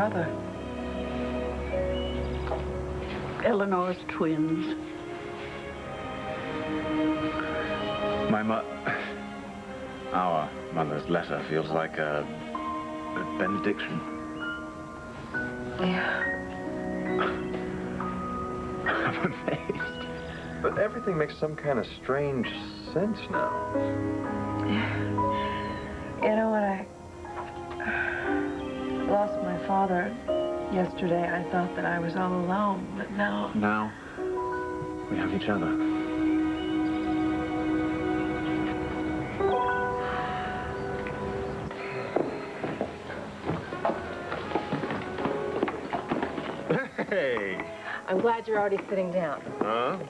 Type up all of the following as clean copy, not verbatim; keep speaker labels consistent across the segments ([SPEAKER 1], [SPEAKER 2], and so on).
[SPEAKER 1] brother. Eleanor's twins.
[SPEAKER 2] Our mother's letter feels like a benediction.
[SPEAKER 1] Yeah.
[SPEAKER 2] I'm amazed.
[SPEAKER 3] But everything makes some kind of strange sense now.
[SPEAKER 1] Yeah. You know, when I lost my father yesterday, I thought that I was all alone, but now...
[SPEAKER 2] Now, we have each other.
[SPEAKER 4] Hey.
[SPEAKER 5] I'm glad you're already sitting down.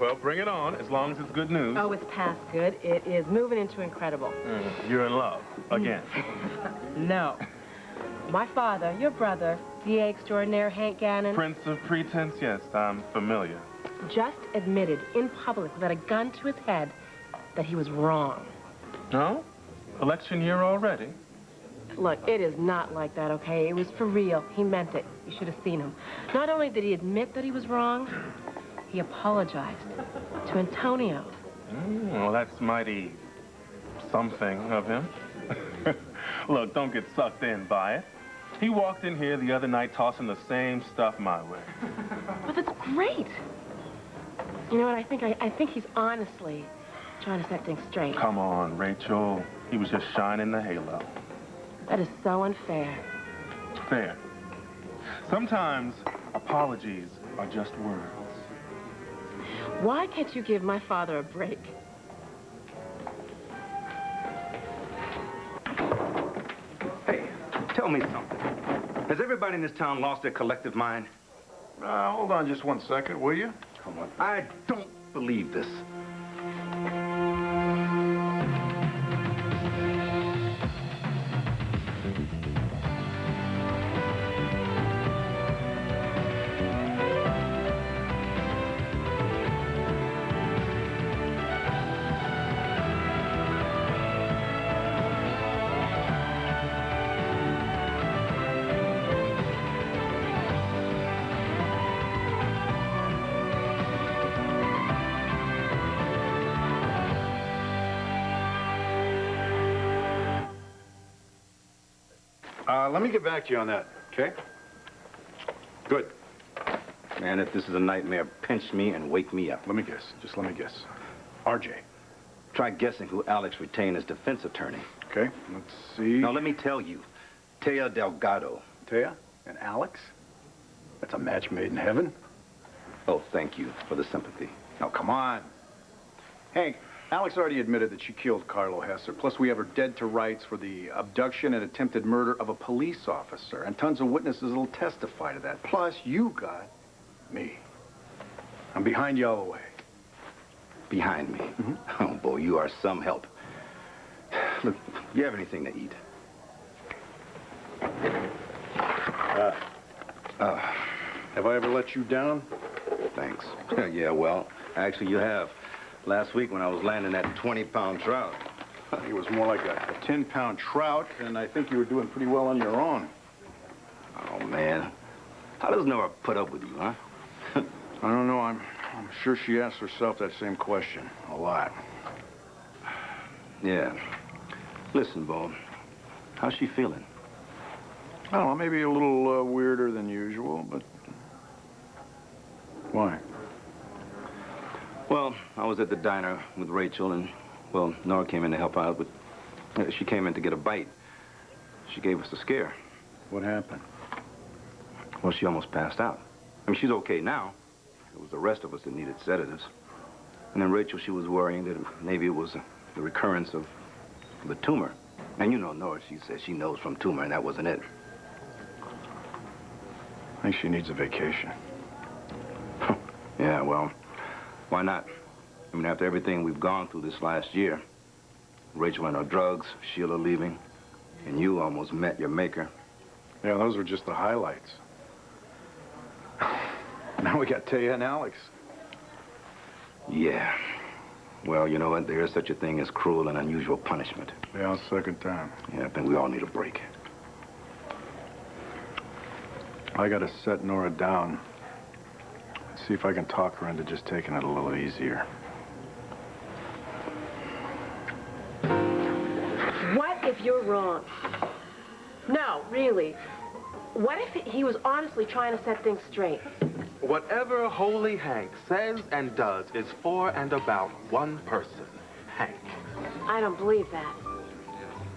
[SPEAKER 4] Well, bring it on, as long as it's good news.
[SPEAKER 5] Oh, it's past good. It is moving into incredible.
[SPEAKER 4] You're in love, again.
[SPEAKER 5] No. My father, your brother, DA extraordinaire Hank Gannon...
[SPEAKER 4] Prince of Pretense, yes, I'm familiar.
[SPEAKER 5] ...just admitted in public without a gun to his head that he was wrong.
[SPEAKER 4] No? Election year already?
[SPEAKER 5] Look, it is not like that, okay? It was for real. He meant it. You should have seen him. Not only did he admit that he was wrong, he apologized to Antonio.
[SPEAKER 4] Well, that's mighty something of him. Look, don't get sucked in by it. He walked in here the other night tossing the same stuff my way.
[SPEAKER 5] But that's great. You know what, I think he's honestly trying to set things straight.
[SPEAKER 4] Come on, Rachel. He was just shining the halo.
[SPEAKER 5] That is so unfair.
[SPEAKER 4] Fair. Sometimes apologies are just words.
[SPEAKER 5] Why can't you give my father a break?
[SPEAKER 6] Hey, tell me something. Has everybody in this town lost their collective mind?
[SPEAKER 3] Hold on just 1 second, will you?
[SPEAKER 6] Come on. I don't believe this.
[SPEAKER 3] Let me get back to you on that, okay? Good.
[SPEAKER 6] Man, if this is a nightmare, pinch me and wake me up.
[SPEAKER 3] Let me guess. Just let me guess. RJ.
[SPEAKER 6] Try guessing who Alex retained as defense attorney.
[SPEAKER 3] Okay, let's see.
[SPEAKER 6] Now, let me tell you. Taya Delgado.
[SPEAKER 3] Taya and Alex? That's a match made in heaven.
[SPEAKER 6] Oh, thank you for the sympathy.
[SPEAKER 3] Now, come on. Hank, Alex already admitted that she killed Carlo Hesser. Plus, we have her dead to rights for the abduction and attempted murder of a police officer. And tons of witnesses will testify to that. Plus, you got me. I'm behind you all the way.
[SPEAKER 6] Behind me? Mm-hmm. Oh, boy, you are some help. Look, you have anything to eat?
[SPEAKER 3] Have I ever let you down?
[SPEAKER 6] Thanks. Yeah, well, actually, you have. Last week when I was landing that 20-pound trout.
[SPEAKER 3] It was more like a 10-pound trout, and I think you were doing pretty well on your own.
[SPEAKER 6] Oh, man. How does Nora put up with you, huh?
[SPEAKER 3] I don't know. I'm sure she asks herself that same question a lot.
[SPEAKER 6] Yeah. Listen, Bo, how's she feeling?
[SPEAKER 3] I don't know, maybe a little weirder than usual, but... Why?
[SPEAKER 6] Well, I was at the diner with Rachel, and, well, Nora came in to help out, but she came in to get a bite. She gave us a scare.
[SPEAKER 3] What happened?
[SPEAKER 6] Well, she almost passed out. I mean, she's okay now. It was the rest of us that needed sedatives. And then Rachel, she was worrying that maybe it was the recurrence of the tumor. And you know Nora, she said she knows from tumor, and that wasn't it.
[SPEAKER 3] I think she needs a vacation.
[SPEAKER 6] Yeah, well... Why not? I mean, after everything we've gone through this last year, Rachel and her drugs, Sheila leaving, and you almost met your maker.
[SPEAKER 3] Yeah, those were just the highlights. Now we got Taya and Alex.
[SPEAKER 6] Yeah. Well, you know what? There is such a thing as cruel and unusual punishment.
[SPEAKER 3] Yeah, second time.
[SPEAKER 6] Yeah, I think we all need a break.
[SPEAKER 3] I gotta set Nora down. See if I can talk her into just taking it a little easier.
[SPEAKER 5] What if you're wrong? No, really. What if he was honestly trying to set things straight?
[SPEAKER 4] Whatever Holy Hank says and does is for and about one person, Hank.
[SPEAKER 5] I don't believe that.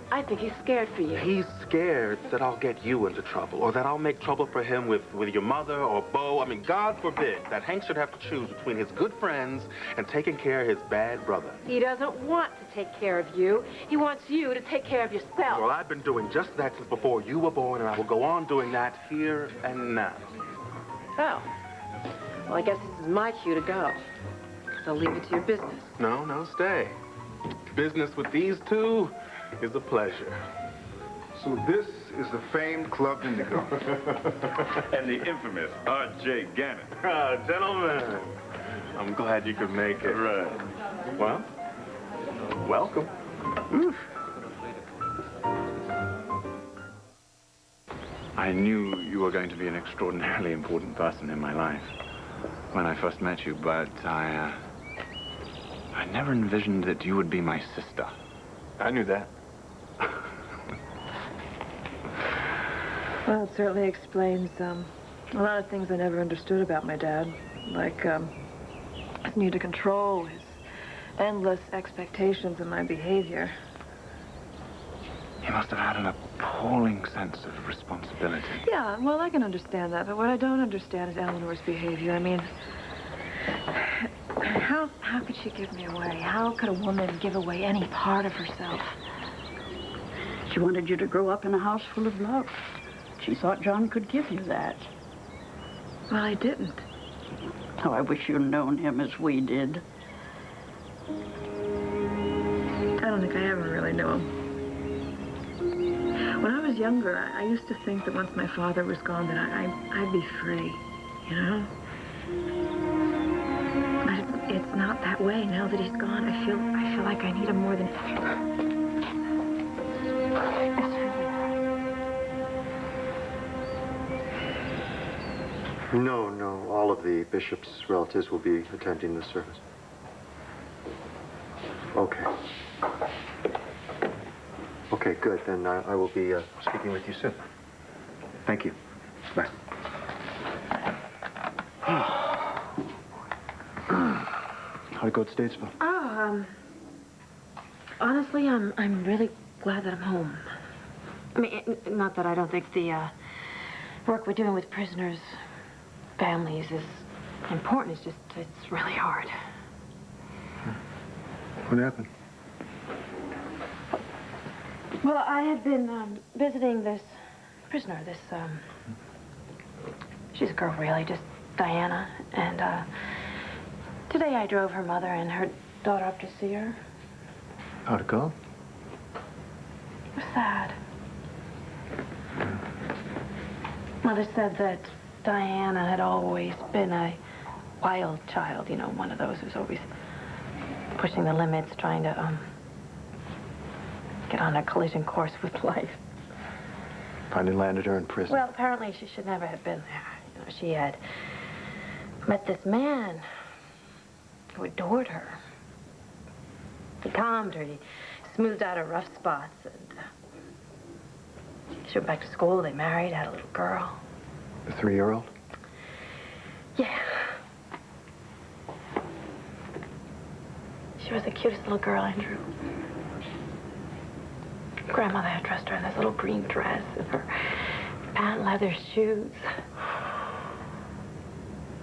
[SPEAKER 5] I think he's scared for you.
[SPEAKER 4] He's scared that I'll get you into trouble, or that I'll make trouble for him with your mother or Bo. I mean, God forbid that Hank should have to choose between his good friends and taking care of his bad brother.
[SPEAKER 5] He doesn't want to take care of you. He wants you to take care of yourself.
[SPEAKER 4] Well, I've been doing just that since before you were born, and I will go on doing that here and now.
[SPEAKER 5] Oh. Well, I guess this is my cue to go. So leave it to your business.
[SPEAKER 4] No, stay. Business with these two is a pleasure.
[SPEAKER 3] So this is the famed Club Indigo.
[SPEAKER 2] And the infamous R.J. Gannon.
[SPEAKER 4] Gentlemen, I'm glad you could make it.
[SPEAKER 2] Right.
[SPEAKER 4] Well, welcome.
[SPEAKER 2] Oof. I knew you were going to be an extraordinarily important person in my life when I first met you, but I never envisioned that you would be my sister.
[SPEAKER 4] I knew that.
[SPEAKER 1] Well, it certainly explains a lot of things I never understood about my dad, like his need to control, his endless expectations of my behavior.
[SPEAKER 2] He must have had an appalling sense of responsibility.
[SPEAKER 1] Yeah, well, I can understand that, but what I don't understand is Eleanor's behavior. I mean, how could she give me away? How could a woman give away any part of herself?
[SPEAKER 7] She wanted you to grow up in a house full of love. She thought John could give you that.
[SPEAKER 1] Well, I didn't.
[SPEAKER 7] Oh, I wish you'd known him as we did.
[SPEAKER 1] I don't think I ever really knew him. When I was younger, I used to think that once my father was gone, that I'd be free, you know? But it's not that way. Now that he's gone, I feel like I need him more than ever.
[SPEAKER 8] No. All of the bishop's relatives will be attending the service. Okay. Okay, good. Then I will be speaking with you soon.
[SPEAKER 3] Thank you. Bye. How'd it go at Statesville?
[SPEAKER 5] Oh, honestly, I'm really glad that I'm home. I mean, not that I don't think the work we're doing with prisoners' families is important. It's just, it's really hard.
[SPEAKER 3] What happened?
[SPEAKER 5] Well, I had been visiting this prisoner, she's a girl, really, just Diana. And today I drove her mother and her daughter up to see her.
[SPEAKER 3] How'd it go?
[SPEAKER 5] It was sad. Mother said that Diana had always been a wild child, you know, one of those who's always pushing the limits, trying to, get on a collision course with life.
[SPEAKER 3] Finally landed her in prison.
[SPEAKER 5] Well, apparently she should never have been there. You know, she had met this man who adored her. He calmed her. He smoothed out her rough spots. And she went back to school. They married, had a little girl.
[SPEAKER 3] A 3-year-old?
[SPEAKER 5] Yeah. She was the cutest little girl, Andrew. Grandmother had dressed her in this little green dress and her patent leather shoes.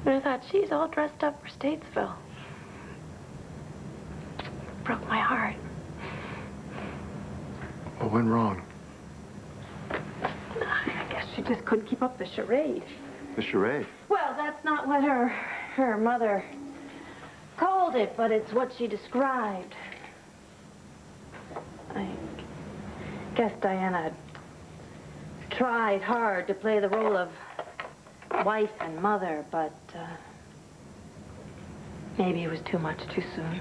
[SPEAKER 5] And I thought, she's all dressed up for Statesville. Broke my heart.
[SPEAKER 3] What went wrong?
[SPEAKER 5] I guess she just couldn't keep up the charade.
[SPEAKER 3] The charade?
[SPEAKER 5] Well, that's not what her mother called it, but it's what she described. I guess Diana had tried hard to play the role of wife and mother, but maybe it was too much too soon.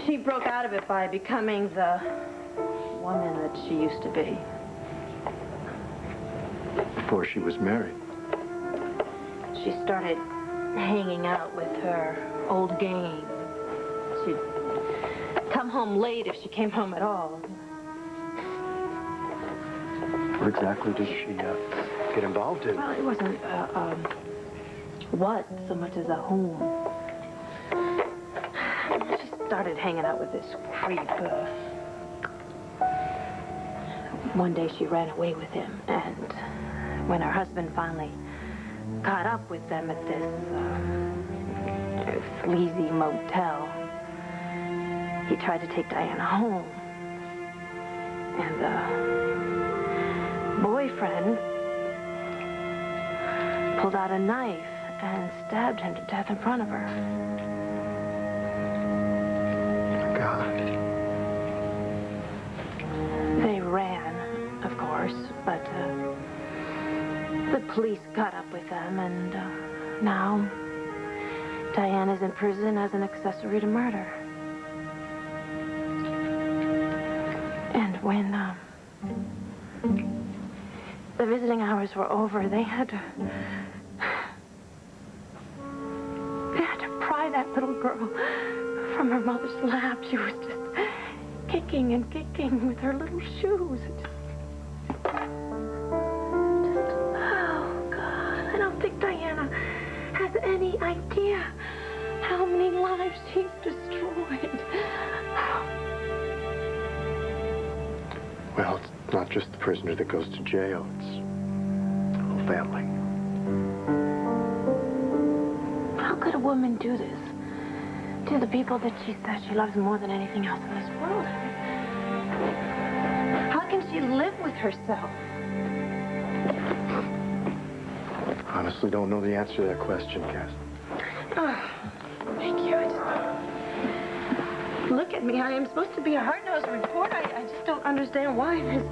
[SPEAKER 5] She broke out of it by becoming the woman that she used to be.
[SPEAKER 8] Before she was married.
[SPEAKER 5] She started hanging out with her old gang. She'd come home late if she came home at all.
[SPEAKER 8] What exactly did she get involved in?
[SPEAKER 5] Well, it wasn't what so much as a whom. She started hanging out with this creep. One day she ran away with him, and when her husband finally caught up with them at this sleazy motel, he tried to take Diana home. And the boyfriend pulled out a knife and stabbed him to death in front of her.
[SPEAKER 8] God.
[SPEAKER 5] They ran, of course, but the police got up with them, and now Diana's in prison as an accessory to murder. And when the visiting hours were over, they had to pry that little girl from her mother's lap. She was just kicking and kicking with her little shoes. Oh, God. I don't think Diana has any idea how many lives she's destroyed.
[SPEAKER 8] Well, it's not just the prisoner that goes to jail. It's the whole family.
[SPEAKER 5] How could a woman do this to the people that she says she loves more than anything else in this world? How can she live with herself?
[SPEAKER 8] Honestly, don't know the answer to that question, Cass.
[SPEAKER 5] Oh, thank you. Look at me. I am supposed to be a hard-nosed reporter. I just don't understand why this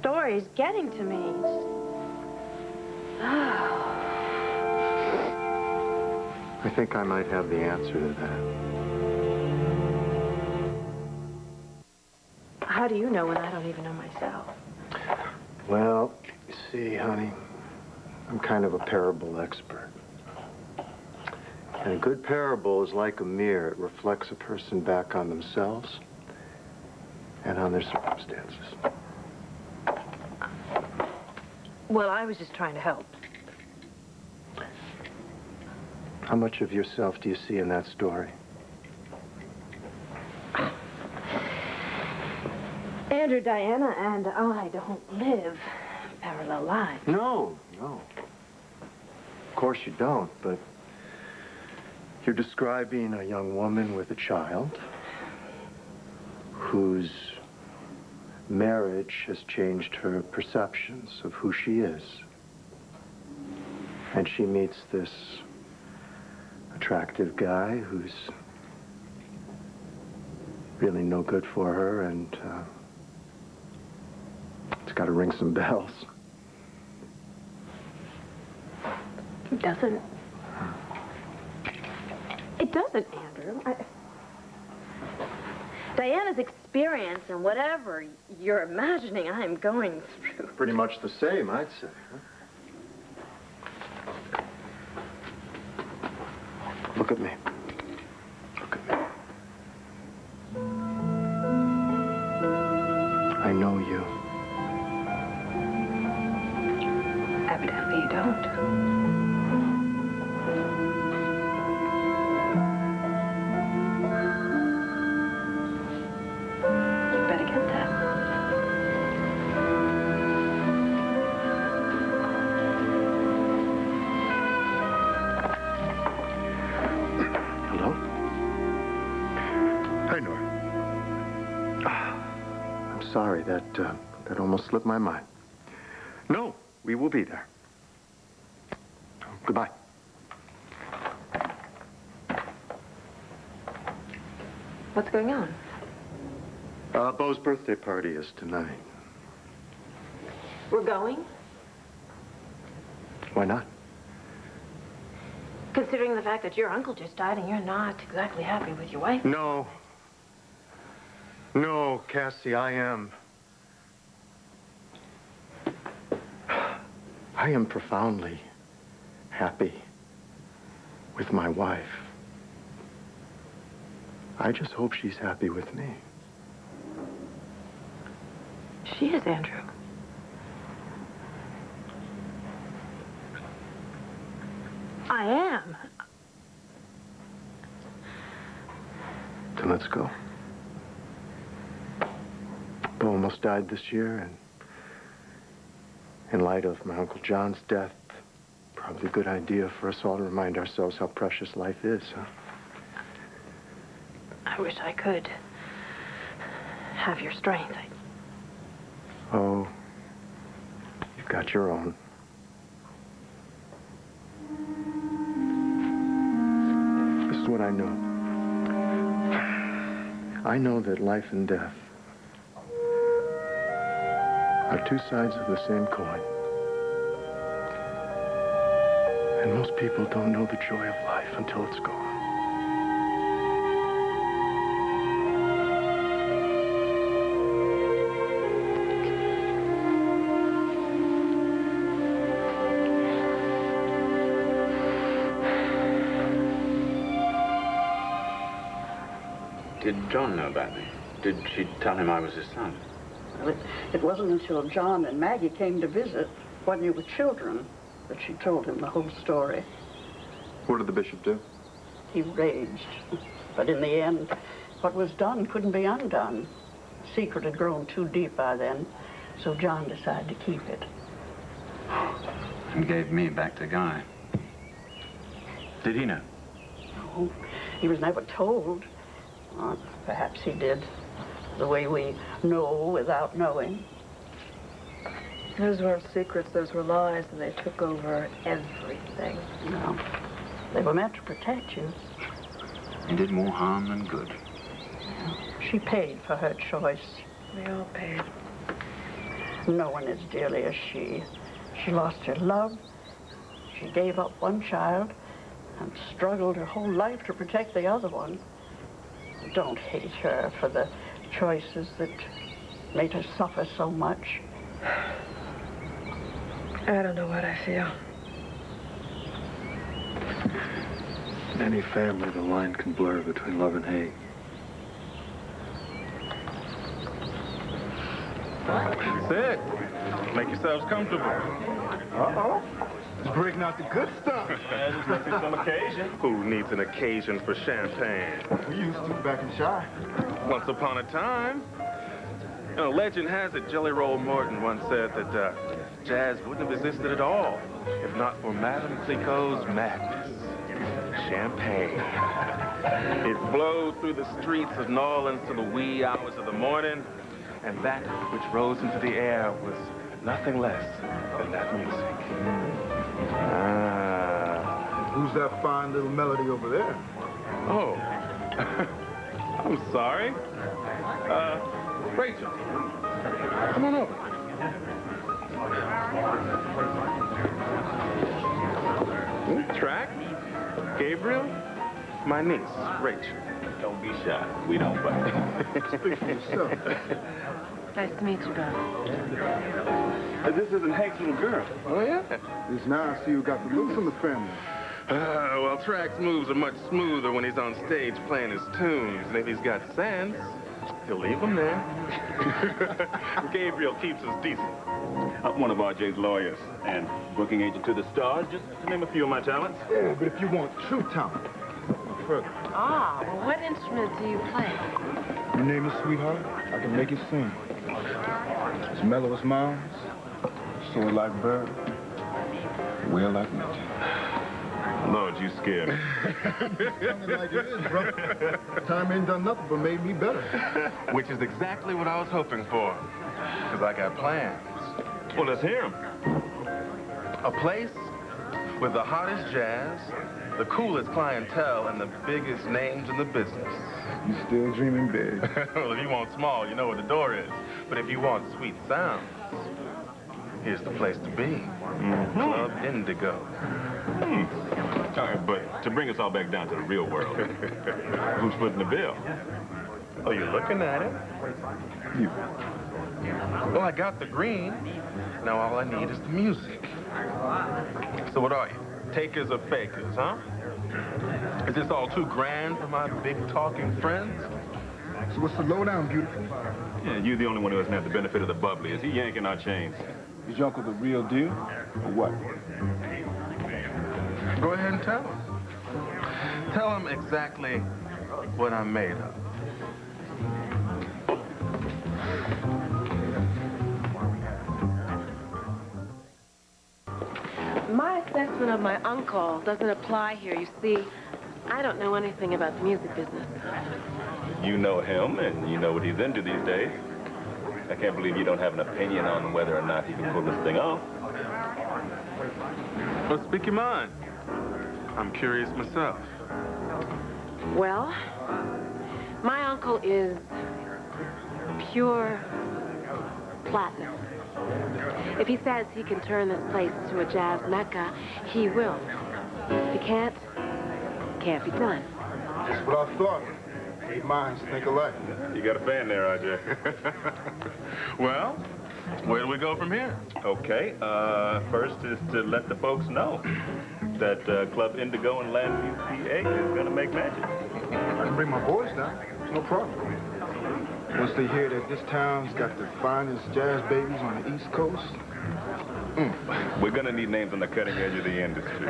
[SPEAKER 5] story is getting to me.
[SPEAKER 8] I think I might have the answer to that.
[SPEAKER 5] How do you know when I don't even know myself?
[SPEAKER 8] Well, you see, honey, I'm kind of a parable expert. And a good parable is like a mirror. It reflects a person back on themselves and on their circumstances.
[SPEAKER 5] Well, I was just trying to help.
[SPEAKER 8] How much of yourself do you see in that story?
[SPEAKER 5] Andrew, Diana, and I don't live parallel lives.
[SPEAKER 8] No. Of course you don't, but you're describing a young woman with a child whose marriage has changed her perceptions of who she is. And she meets this attractive guy who's really no good for her, and it's got to ring some bells.
[SPEAKER 5] It doesn't. It doesn't, Andrew. Diana's experience and whatever you're imagining I'm going through.
[SPEAKER 8] Pretty much the same, I'd say. Huh? Look at me. Look at me. I know you.
[SPEAKER 5] Evidently you don't. You better get that.
[SPEAKER 8] Hello? Hi, Nora. I'm sorry, that almost slipped my mind. No, we will be there. Goodbye.
[SPEAKER 5] What's going on?
[SPEAKER 8] Beau's birthday party is tonight.
[SPEAKER 5] We're going?
[SPEAKER 8] Why not?
[SPEAKER 5] Considering the fact that your uncle just died and you're not exactly happy with your wife.
[SPEAKER 8] No. No, Cassie, I am. I am profoundly happy with my wife. I just hope she's happy with me.
[SPEAKER 5] She is, Andrew. I am.
[SPEAKER 8] Then let's go. Bo almost died this year, and in light of my Uncle John's death, probably a good idea for us all to remind ourselves how precious life is, huh?
[SPEAKER 5] I wish I could have your strength.
[SPEAKER 8] Oh, you've got your own. This is what I know. I know that life and death are two sides of the same coin. And most people don't know the joy of life until it's gone.
[SPEAKER 2] Did John know about me? Did she tell him I was his son?
[SPEAKER 7] Well, it wasn't until John and Maggie came to visit when you were children that she told him the whole story.
[SPEAKER 3] What did the bishop do?
[SPEAKER 7] He raged. But in the end, what was done couldn't be undone. The secret had grown too deep by then, so John decided to keep it.
[SPEAKER 2] And gave me back to Guy. Did he know?
[SPEAKER 7] No, he was never told. Or perhaps he did, the way we know without knowing.
[SPEAKER 1] Those weren't secrets, those were lies, and they took over everything.
[SPEAKER 7] No, they were meant to protect you.
[SPEAKER 2] And did more harm than good.
[SPEAKER 7] She paid for her choice.
[SPEAKER 1] We all paid.
[SPEAKER 7] No one as dearly as she. She lost her love. She gave up one child and struggled her whole life to protect the other one. Don't hate her for the choices that made her suffer so much.
[SPEAKER 1] I don't know what I feel.
[SPEAKER 8] In any family, the line can blur between love and hate.
[SPEAKER 4] Sit. Make yourselves comfortable.
[SPEAKER 8] Uh-oh. He's breaking out the good stuff.
[SPEAKER 4] Some occasion. Who needs an occasion for champagne?
[SPEAKER 8] We used to back in Shy.
[SPEAKER 4] Once upon a time. You know, legend has it, Jelly Roll Morton once said that jazz wouldn't have existed at all if not for Madame Clicquot's madness. Champagne. It flowed through the streets of New Orleans to the wee hours of the morning, and that which rose into the air was nothing less than that music.
[SPEAKER 9] Who's that fine little melody over there?
[SPEAKER 4] Oh, I'm sorry. Rachel, come on over. Track, Gabriel, my niece, Rachel.
[SPEAKER 6] Don't be shy. We don't bite.
[SPEAKER 9] Speak for yourself.
[SPEAKER 1] Nice to meet you, Bob.
[SPEAKER 6] This isn't Hank's little girl.
[SPEAKER 4] Oh, yeah?
[SPEAKER 9] It's now I see you got the looks in the family.
[SPEAKER 4] Well, Track's moves are much smoother when he's on stage playing his tunes. And if he's got sense, he'll leave them there. Gabriel keeps us decent.
[SPEAKER 6] I'm one of RJ's lawyers and booking agent to the stars, just to name a few of my talents.
[SPEAKER 9] Yeah, but if you want true talent, look further.
[SPEAKER 5] Ah, well, what instrument do you play?
[SPEAKER 9] Your name is Sweetheart, I can make it sing. As mellow as mounds, soar like bird, wail like winter.
[SPEAKER 6] Lord, you scared me.
[SPEAKER 9] Something like it is, brother. Time ain't done nothing but made me better.
[SPEAKER 4] Which is exactly what I was hoping for. Because I got plans.
[SPEAKER 6] Well, let's hear him.
[SPEAKER 4] A place with the hottest jazz, the coolest clientele, and the biggest names in the business.
[SPEAKER 9] You still dreaming big.
[SPEAKER 4] Well, if you want small, you know where the door is. But if you want sweet sounds, here's the place to be. Club Indigo.
[SPEAKER 6] All right, but to bring us all back down to the real world, who's footing the bill?
[SPEAKER 4] Oh, you're looking at it?
[SPEAKER 9] You.
[SPEAKER 4] Well, I got the green. Now all I need is the music. So what are you? Takers or fakers, huh? Is this all too grand for my big talking friends?
[SPEAKER 9] So what's the lowdown, beautiful?
[SPEAKER 6] Yeah, you're the only one who doesn't have the benefit of the bubbly. Is he yanking our chains?
[SPEAKER 9] Is your uncle the real deal, or what?
[SPEAKER 4] Go ahead and tell him. Tell him exactly what I'm made of.
[SPEAKER 5] My assessment of my uncle doesn't apply here. You see, I don't know anything about the music business.
[SPEAKER 6] You know him, and you know what he's into these days. I can't believe you don't have an opinion on whether or not he can pull this thing off.
[SPEAKER 4] Well, speak your mind. I'm curious myself.
[SPEAKER 5] Well, my uncle is pure platinum. If he says he can turn this place into a jazz mecca, he will. If he can't, it can't be done.
[SPEAKER 9] That's what I thought. Eight minds think alike.
[SPEAKER 6] You got a fan there, RJ.
[SPEAKER 4] Well, where do we go from here?
[SPEAKER 6] Okay, first is to let the folks know that Club Indigo in Landview, PA is going to make magic.
[SPEAKER 9] I can bring my boys down. It's no problem. Once they hear that this town's got the finest jazz babies on the East Coast.
[SPEAKER 6] We're going to need names on the cutting edge of the industry.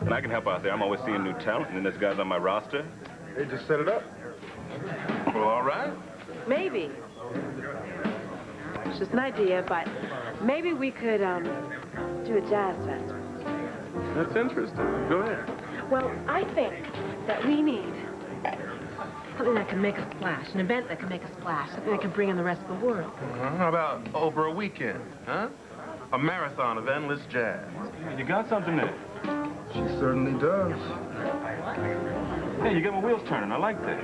[SPEAKER 6] And I can help out there. I'm always seeing new talent, and there's guys on my roster.
[SPEAKER 9] They just set it up.
[SPEAKER 4] Well, all right.
[SPEAKER 5] Maybe. It's just an idea, but maybe we could, do a jazz festival.
[SPEAKER 4] That's interesting. Go ahead.
[SPEAKER 5] Well, I think that we need something that can make a splash, an event that can make a splash, something that can bring in the rest of the world.
[SPEAKER 4] How about over a weekend, huh? A marathon of endless jazz.
[SPEAKER 6] You got something there.
[SPEAKER 9] She certainly does.
[SPEAKER 6] Hey, you got my wheels turning. I like that.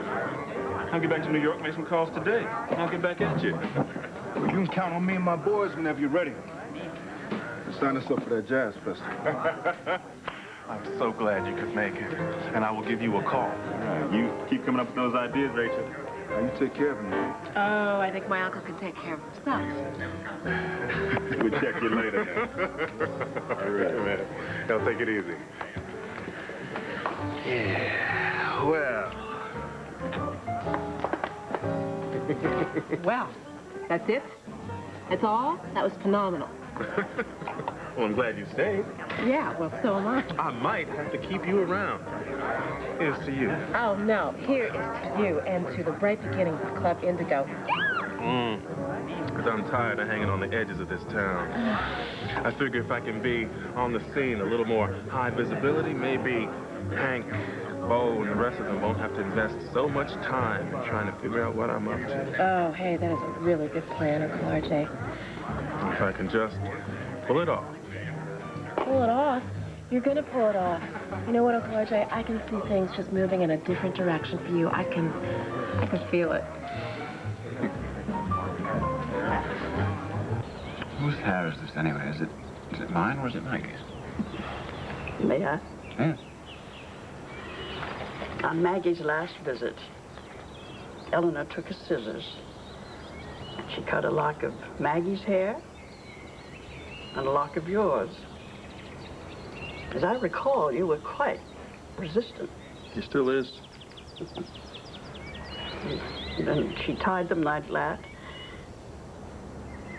[SPEAKER 6] I'll get back to New York, make some calls today. I'll get back at you.
[SPEAKER 9] Well, you can count on me and my boys whenever you're ready. Sign us up for that jazz festival.
[SPEAKER 4] I'm so glad you could make it, and I will give you a call.
[SPEAKER 6] You keep coming up with those ideas, Rachel.
[SPEAKER 9] Now, you take care of him.
[SPEAKER 5] Oh, I think my uncle can take care of himself.
[SPEAKER 6] We'll check you later.
[SPEAKER 4] All right, man. Y'all take it easy. Yeah, well.
[SPEAKER 5] Well, that's it? That's all? That was phenomenal.
[SPEAKER 4] Well, I'm glad you stayed.
[SPEAKER 5] Yeah, well, so am I.
[SPEAKER 4] I might have to keep you around. Here's to you.
[SPEAKER 5] Oh, no. Here is to you and to the bright beginnings of Club Indigo.
[SPEAKER 4] Because I'm tired of hanging on the edges of this town. I figure if I can be on the scene a little more high visibility, maybe Hank, Bo, and the rest of them won't have to invest so much time in trying to figure out what I'm up to.
[SPEAKER 5] Oh, hey, that is a really good plan, Uncle RJ.
[SPEAKER 4] If I can just pull it off.
[SPEAKER 5] Pull it off? You're gonna pull it off. You know what, Uncle RJ? I can see things just moving in a different direction for you. I can feel it.
[SPEAKER 2] Whose hair is this anyway? Is it mine or is it Maggie's?
[SPEAKER 7] May I?
[SPEAKER 2] Yes.
[SPEAKER 7] On Maggie's last visit, Eleanor took her scissors. She cut a lock of Maggie's hair and a lock of yours. As I recall, you were quite resistant.
[SPEAKER 4] He still is.
[SPEAKER 7] And then she tied them like that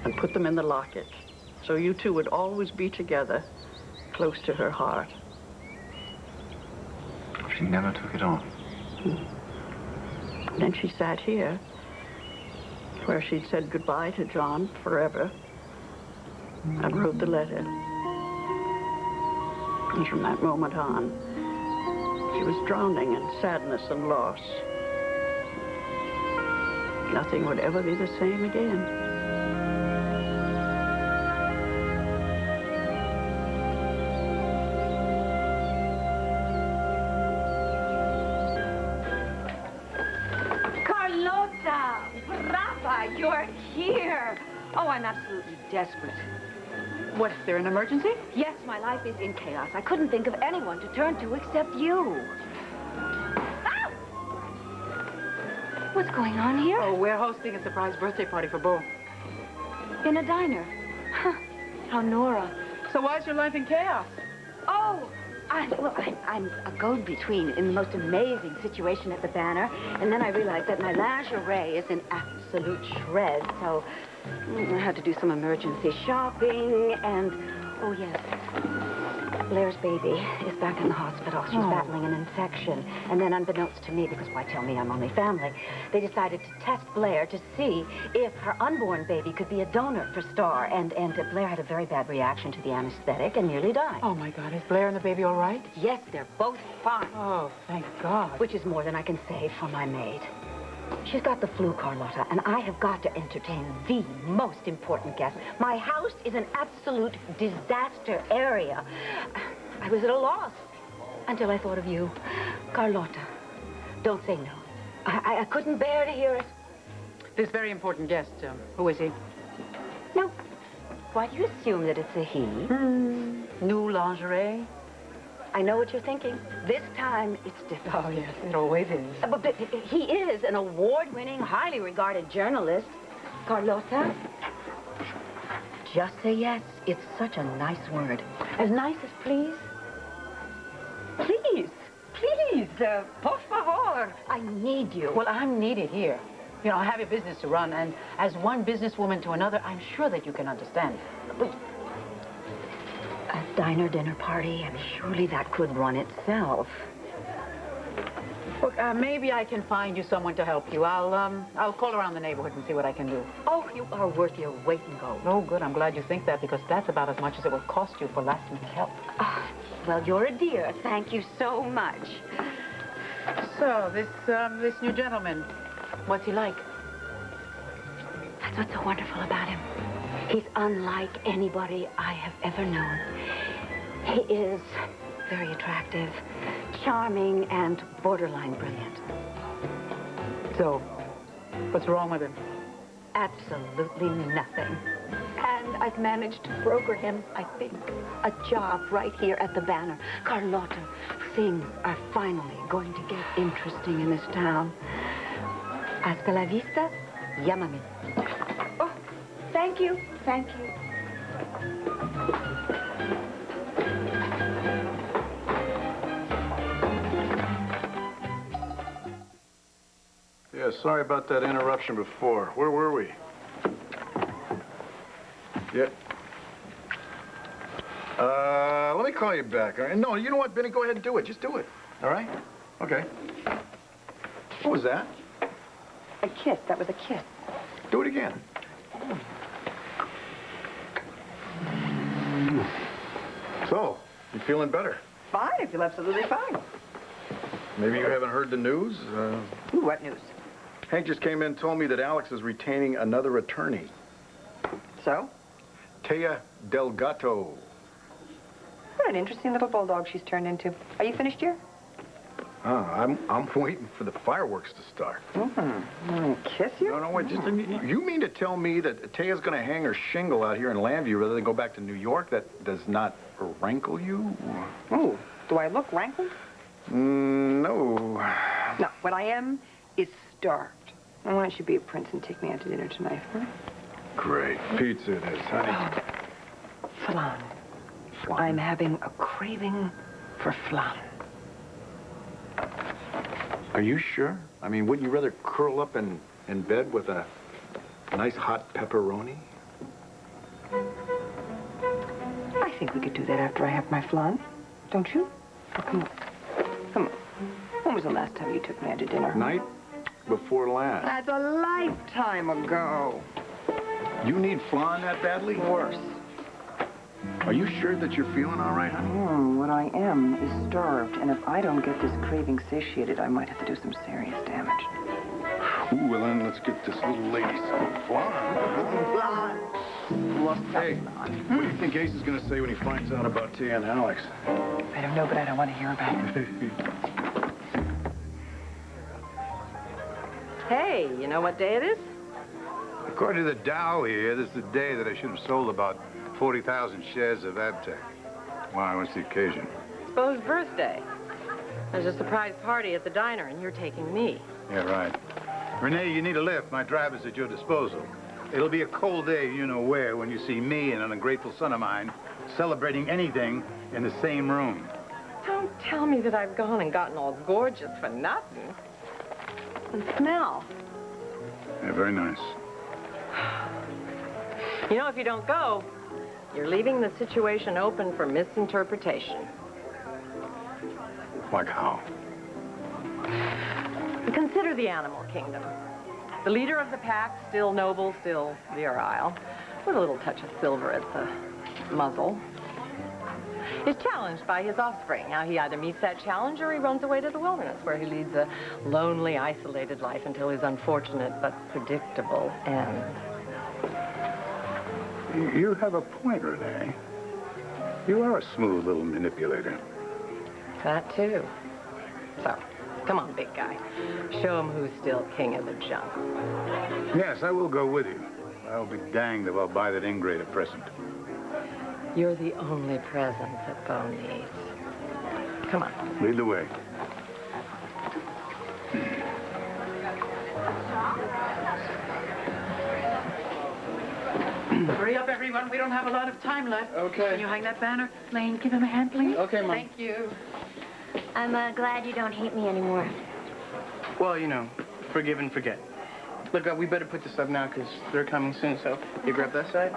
[SPEAKER 7] and put them in the locket. So you two would always be together, close to her heart.
[SPEAKER 2] She never took it off.
[SPEAKER 7] Then she sat here, where she'd said goodbye to John forever, and wrote the letter. And from that moment on, she was drowning in sadness and loss. Nothing would ever be the same again.
[SPEAKER 10] You're here. Oh, I'm absolutely desperate.
[SPEAKER 11] What, is there an emergency?
[SPEAKER 10] Yes, my life is in chaos. I couldn't think of anyone to turn to except you. Ah! What's going on here?
[SPEAKER 11] Oh, we're hosting a surprise birthday party for Bo.
[SPEAKER 10] In a diner. Huh. How Nora.
[SPEAKER 11] So why's your life in chaos?
[SPEAKER 10] Oh, I'm a go-between in the most amazing situation at the Banner, and then I realized that my lingerie is in absolute shreds, so I had to do some emergency shopping, and, oh yes, Blair's baby is back in the hospital. She's battling an infection, and then unbeknownst to me, because why tell me I'm only family, they decided to test Blair to see if her unborn baby could be a donor for Star, and Blair had a very bad reaction to the anesthetic and nearly died.
[SPEAKER 11] Oh, my God. Is Blair and the baby all right?
[SPEAKER 10] Yes, they're both fine.
[SPEAKER 11] Oh, thank God.
[SPEAKER 10] Which is more than I can say for my maid. She's got the flu, Carlotta, and I have got to entertain the most important guest. My house is an absolute disaster area. I was at a loss until I thought of you. Carlotta, don't say no. I couldn't bear to hear it.
[SPEAKER 11] This very important guest, who is he?
[SPEAKER 10] No. Why do you assume that it's a he?
[SPEAKER 11] New lingerie?
[SPEAKER 10] I know what you're thinking. This time, it's different.
[SPEAKER 11] Oh, yes, it always is.
[SPEAKER 10] But he is an award-winning, highly regarded journalist. Carlotta, just say yes. It's such a nice word. As nice as please. Please, please, por favor. I need you.
[SPEAKER 11] Well, I'm needed here. You know, I have a business to run, and as one businesswoman to another, I'm sure that you can understand.
[SPEAKER 10] A diner dinner party, and surely that could run itself.
[SPEAKER 11] Look, maybe I can find you someone to help you. I'll call around the neighborhood and see what I can do.
[SPEAKER 10] Oh, you are worth your weight in gold.
[SPEAKER 11] Oh, good. I'm glad you think that, because that's about as much as it will cost you for last-minute help.
[SPEAKER 10] Well, you're a dear. Thank you so much.
[SPEAKER 11] So, this new gentleman, what's he like?
[SPEAKER 10] That's what's so wonderful about him. He's unlike anybody I have ever known. He is very attractive, charming, and borderline brilliant.
[SPEAKER 11] So, what's wrong with him?
[SPEAKER 10] Absolutely nothing. And I've managed to broker him, I think, a job right here at the Banner. Carlotta, things are finally going to get interesting in this town. Hasta la vista, llámame. Oh, thank you, thank you.
[SPEAKER 3] Yeah, sorry about that interruption before. Where were we? Yeah. Let me call you back. All right? No, you know what, Benny? Go ahead and do it. Just do it. All right? Okay. What was that?
[SPEAKER 10] A kiss. That was a kiss.
[SPEAKER 3] Do it again. So, you feeling better?
[SPEAKER 12] Fine. I feel absolutely fine.
[SPEAKER 3] Maybe you haven't heard the news?
[SPEAKER 12] What news?
[SPEAKER 3] Hank just came in and told me that Alex is retaining another attorney.
[SPEAKER 12] So?
[SPEAKER 3] Taya Delgato.
[SPEAKER 12] What an interesting little bulldog she's turned into. Are you finished here?
[SPEAKER 3] I'm waiting for the fireworks to start.
[SPEAKER 12] Kiss you?
[SPEAKER 3] No, wait, just, you mean to tell me that Taya's going to hang her shingle out here in Landview rather than go back to New York? That does not rankle you?
[SPEAKER 12] Oh, do I look rankled?
[SPEAKER 3] No.
[SPEAKER 12] No, what I am is starved. Why don't you be a prince and take me out to dinner tonight, huh?
[SPEAKER 3] Great. Pizza it is, honey.
[SPEAKER 12] Flan. I'm having a craving for flan.
[SPEAKER 3] Are you sure? I mean, wouldn't you rather curl up in bed with a nice hot pepperoni?
[SPEAKER 12] I think we could do that after I have my flan. Don't you? Oh, come on. Come on. When was the last time you took me out to dinner?
[SPEAKER 3] Night before last.
[SPEAKER 12] That's a lifetime ago.
[SPEAKER 3] You need flan that badly?
[SPEAKER 12] Worse.
[SPEAKER 3] Are you sure that you're feeling all right, honey?
[SPEAKER 12] What I am is starved, and if I don't get this craving satiated, I might have to do some serious damage.
[SPEAKER 3] Ooh, well then, let's get this little lady some flan.
[SPEAKER 12] Flan. What's
[SPEAKER 3] Hey, what do you think Ace is going to say when he finds out about Tia and Alex?
[SPEAKER 12] I don't know, but I don't want to hear about it.
[SPEAKER 13] Hey, you know what day it is?
[SPEAKER 14] According to the Dow here, this is the day that I should have sold about 40,000 shares of Abtec.
[SPEAKER 3] Why, what's the occasion?
[SPEAKER 13] It's Beau's birthday. There's a surprise party at the diner, and you're taking me.
[SPEAKER 14] Yeah, right. Renee, you need a lift. My driver's at your disposal. It'll be a cold day, you know where, when you see me and an ungrateful son of mine celebrating anything in the same room.
[SPEAKER 13] Don't tell me that I've gone and gotten all gorgeous for nothing. And smell.
[SPEAKER 14] Yeah, very nice.
[SPEAKER 13] You know, if you don't go, you're leaving the situation open for misinterpretation.
[SPEAKER 14] Like how?
[SPEAKER 13] Consider the animal kingdom. The leader of the pack, still noble, still virile, with a little touch of silver at the muzzle, is challenged by his offspring. Now, he either meets that challenge or he runs away to the wilderness, where he leads a lonely, isolated life until his unfortunate but predictable end.
[SPEAKER 14] You have a point, Renee. You are a smooth little manipulator.
[SPEAKER 13] That, too. So, come on, big guy. Show him who's still king of the jungle.
[SPEAKER 14] Yes, I will go with you. I'll be danged if I'll buy that ingrate a present.
[SPEAKER 13] You're the only present that Bo needs. Come on.
[SPEAKER 14] Lead the way.
[SPEAKER 11] Hurry up, everyone. We don't have a lot of time left.
[SPEAKER 9] Okay.
[SPEAKER 11] Can you hang that banner? Lane, give him a hand, please.
[SPEAKER 9] Okay, Mom.
[SPEAKER 11] Thank you.
[SPEAKER 15] I'm glad you don't hate me anymore.
[SPEAKER 16] Well, you know, forgive and forget. Look, we better put this up now because they're coming soon, so you grab that side.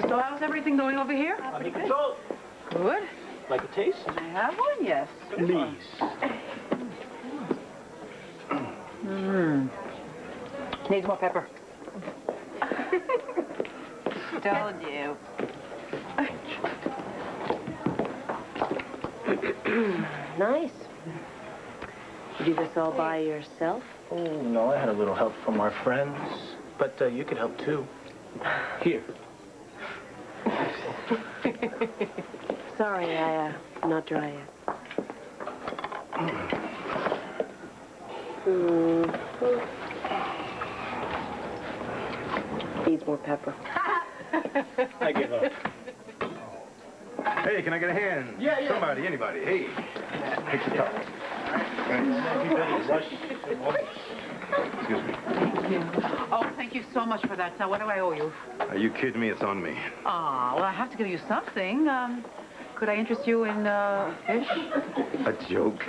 [SPEAKER 11] So how's everything going over here?
[SPEAKER 17] Under control.
[SPEAKER 11] Good.
[SPEAKER 17] Like a taste?
[SPEAKER 11] I have one, yes.
[SPEAKER 17] Please.
[SPEAKER 11] Needs more pepper. Told you.
[SPEAKER 12] Nice. You do this all by yourself?
[SPEAKER 17] Oh, no, I had a little help from our friends. But you could help, too. Here.
[SPEAKER 12] Sorry, I'm not dry yet. Needs more pepper.
[SPEAKER 17] I give up.
[SPEAKER 14] Hey, can I get a hand?
[SPEAKER 17] Yeah.
[SPEAKER 14] Somebody, anybody. Hey. Take the towel. Excuse me.
[SPEAKER 11] Thank you. Oh, thank you so much for that. Now, what do I owe you?
[SPEAKER 14] Are you kidding me? It's on me.
[SPEAKER 11] Ah, well, I have to give you something. Could I interest you in fish?
[SPEAKER 14] A joke.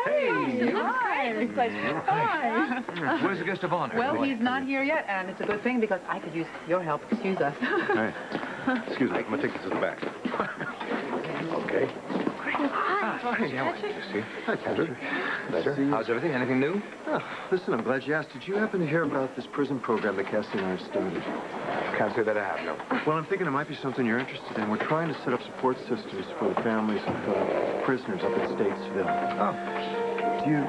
[SPEAKER 11] Hey, hi. Hi.
[SPEAKER 18] Where's the guest of honor?
[SPEAKER 11] Well, he's not here yet, and it's a good thing because I could use your help. Excuse us.
[SPEAKER 14] All right. Excuse me. I'm going to take this to the back. Okay.
[SPEAKER 18] Hi, Patrick. Hi, Patrick. Better. How's everything? Anything new?
[SPEAKER 8] Oh, listen, I'm glad you asked. Did you happen to hear about this prison program that Cassie and I started?
[SPEAKER 18] Can't say that I have, no.
[SPEAKER 8] Well, I'm thinking it might be something you're interested in. We're trying to set up support systems for the families of prisoners up at Statesville.
[SPEAKER 18] Oh.
[SPEAKER 8] Do you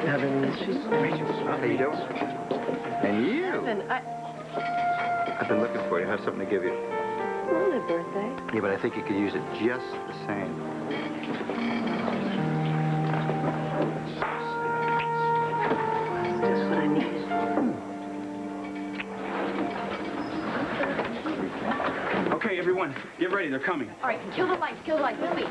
[SPEAKER 8] have any...
[SPEAKER 18] How you doing?
[SPEAKER 14] And you?
[SPEAKER 6] I've been looking for you. I have something to give you.
[SPEAKER 12] Well, my birthday.
[SPEAKER 6] Yeah, but I think you could use it just the same.
[SPEAKER 12] That's just what I need.
[SPEAKER 3] Okay, everyone, get ready. They're coming.
[SPEAKER 10] All right, kill the lights, Move me.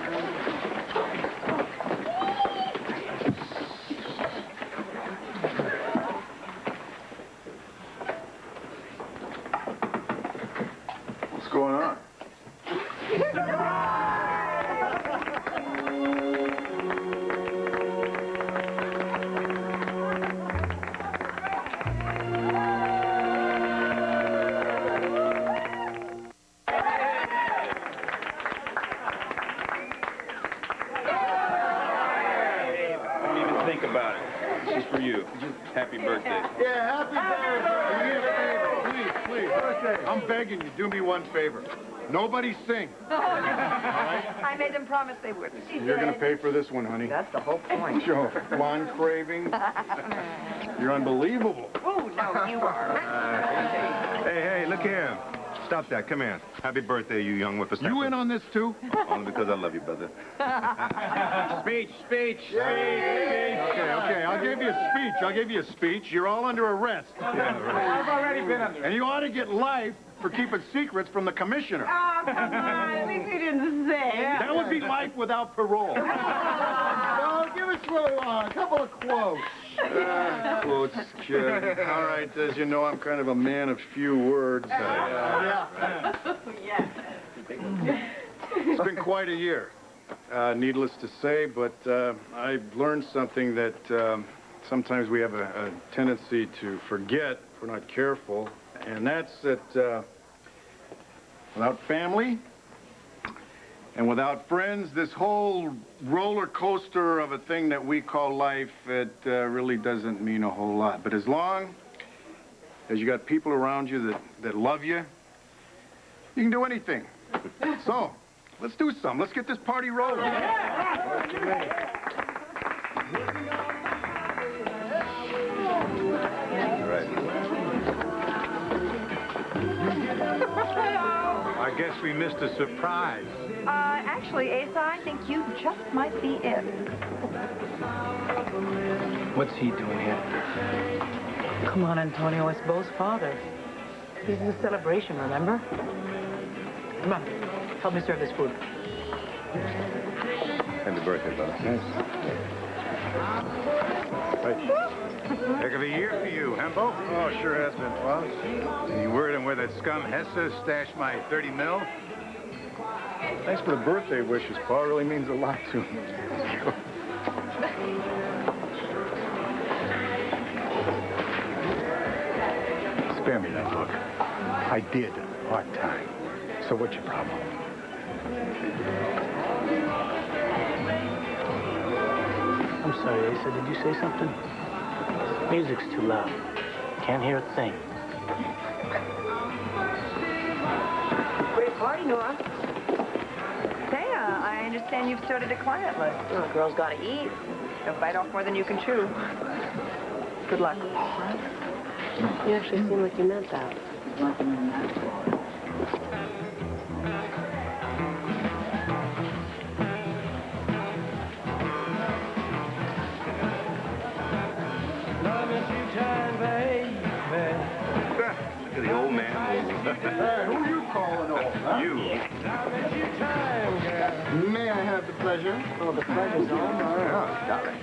[SPEAKER 3] What's going on?
[SPEAKER 4] Don't even think about it. This is for you. Happy birthday.
[SPEAKER 14] Yeah, happy birthday. Please. I'm begging you, do me one favor. Nobody sing. All right?
[SPEAKER 13] I made them promise they wouldn't.
[SPEAKER 14] You're going to pay for this one, honey.
[SPEAKER 13] That's the whole point.
[SPEAKER 14] Your blonde craving. You're unbelievable.
[SPEAKER 13] Oh, no, you are.
[SPEAKER 6] Hey, look here. Stop that. Come here. Happy birthday, you young whippersnapper.
[SPEAKER 14] You in on this, too?
[SPEAKER 6] Only because I love you, brother.
[SPEAKER 3] Speech.
[SPEAKER 14] Okay. I'll give you a speech. You're all under arrest.
[SPEAKER 9] Yeah, right. I've already been under.
[SPEAKER 14] And you ought to get life for keeping secrets from the commissioner.
[SPEAKER 13] Oh, come on. At least he didn't say.
[SPEAKER 14] That would be life without parole. No, give us really long. A couple of quotes. Quotes, kid. All right, as you know, I'm kind of a man of few words. It's been quite a year, needless to say, but I've learned something that sometimes we have a tendency to forget if we're not careful, and that's that without family and without friends, this whole roller coaster of a thing that we call life, it really doesn't mean a whole lot. But as long as you got people around you that love you, you can do anything. So, let's do something. Let's get this party rolling.
[SPEAKER 19] I guess we missed a surprise.
[SPEAKER 11] Actually, Asa, I think you just might be it.
[SPEAKER 17] What's he doing here?
[SPEAKER 11] Come on, Antonio, it's Bo's father. This is a celebration, remember? Come on, help me serve this food.
[SPEAKER 6] Happy birthday, brother.
[SPEAKER 19] Heck of a year for you, Hembo.
[SPEAKER 14] Oh, sure has been, Pops.
[SPEAKER 19] Any word on where that scum Hessa stashed my 30 mil?
[SPEAKER 14] Thanks for the birthday wishes, Pa. It really means a lot to me.
[SPEAKER 9] Spare me that look. I did, part-time. So what's your problem?
[SPEAKER 17] I'm sorry, Asa. Did you say something? Music's too loud. Can't hear a thing.
[SPEAKER 11] Great party, Nora. Say, I understand you've started a client list.
[SPEAKER 12] Well, girls gotta eat.
[SPEAKER 11] Don't bite off more than you can chew. Good luck.
[SPEAKER 12] You actually seem like you meant that.
[SPEAKER 6] Look at the old man.
[SPEAKER 14] Hey, who you calling old, huh?
[SPEAKER 6] You.
[SPEAKER 14] May I have the pleasure?
[SPEAKER 12] Oh, the pleasure's all mine.
[SPEAKER 14] Oh, darling.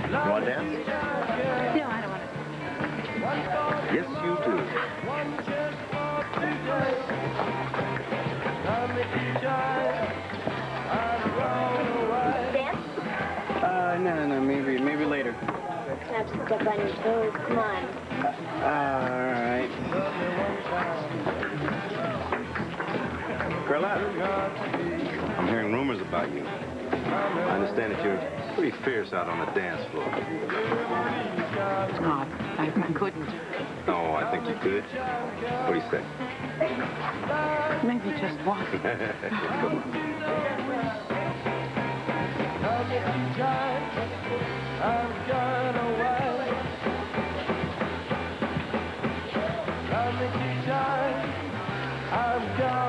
[SPEAKER 14] You want to dance?
[SPEAKER 11] No, I don't want to.
[SPEAKER 6] Yes, you do.
[SPEAKER 15] Dance?
[SPEAKER 16] No, maybe later.
[SPEAKER 15] Have to step on your toes. Come on.
[SPEAKER 16] All right.
[SPEAKER 6] Girl, I'm hearing rumors about you. I understand that you're pretty fierce out on the dance floor.
[SPEAKER 11] No, I couldn't.
[SPEAKER 6] No, I think you could. What do you say?
[SPEAKER 11] Maybe just one.
[SPEAKER 6] Come on.
[SPEAKER 20] I'm gone